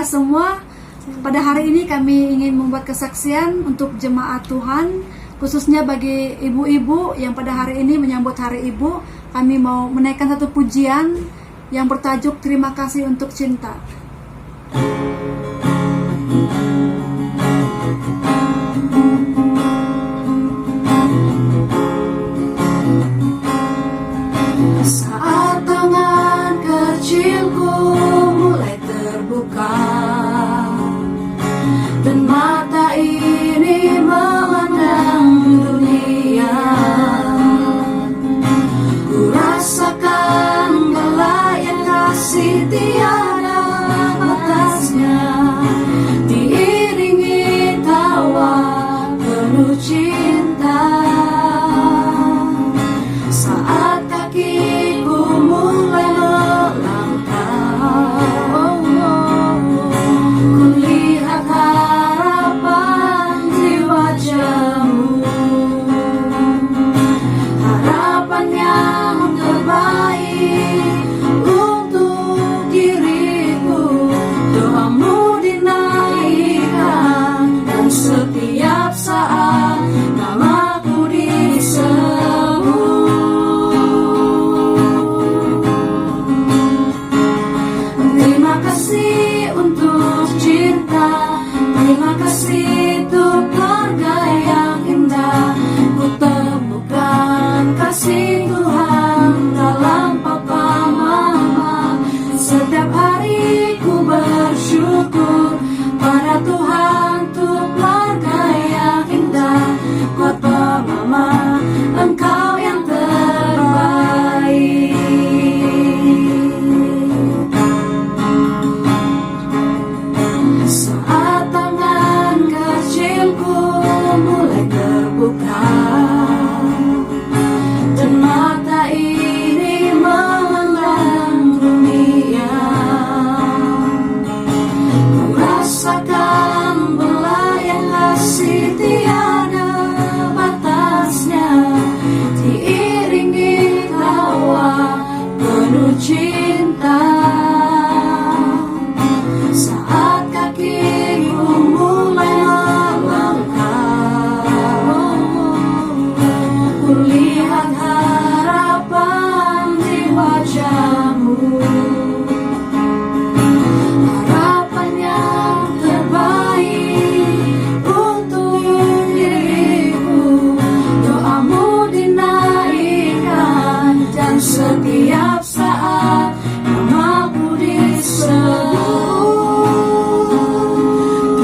semua. Pada hari ini kami ingin membuat kesaksian untuk jemaat Tuhan, khususnya bagi ibu-ibu yang pada hari ini menyambut Hari Ibu. Kami mau menaikkan satu pujian yang bertajuk Terima Kasih Untuk Cinta. Saat tangan kecilku mulai terbuka dan mata ini memandang dunia, ku rasakan belayan kasih tiada batasnya, diiringi tawa penuh cinta. Saat kakiku mulai melangkah, ku lihat harapan di wajahmu, harapan yang terbaik untuk diriku. Doamu dinaikkan dan setiap saat namaku disebut. Terima kasih untuk cinta, terima kasih untuk keluarga yang indah. Ku temukan kasih Tuhan dalam papa mama. Setiap hari ku bersyukur pada Tuhan untuk keluarga yang indah. Papa mama, engkau yang terbaik. Saat tangan kecilku mulai terbuka dan mata ini memandang dunia, ku rasakan belayan kasih tiada batasnya, diiringi tawa penuh cinta. Saat kakiku mulai melangkah, ku lihat harapan di wajahmu, harapan yang terbaik untuk diriku. Doamu dinaikkan dan setiap saat namaku disebut.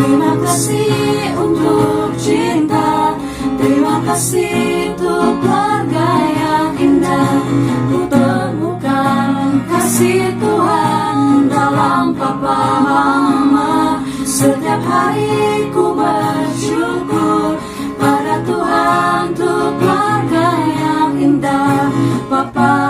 Terima kasih untuk cinta, terima kasih untuk keluarga yang indah. Ku temukan kasih Tuhan dalam papa mama. Setiap hari ku bersyukur pada Tuhan untuk keluarga yang indah. Papa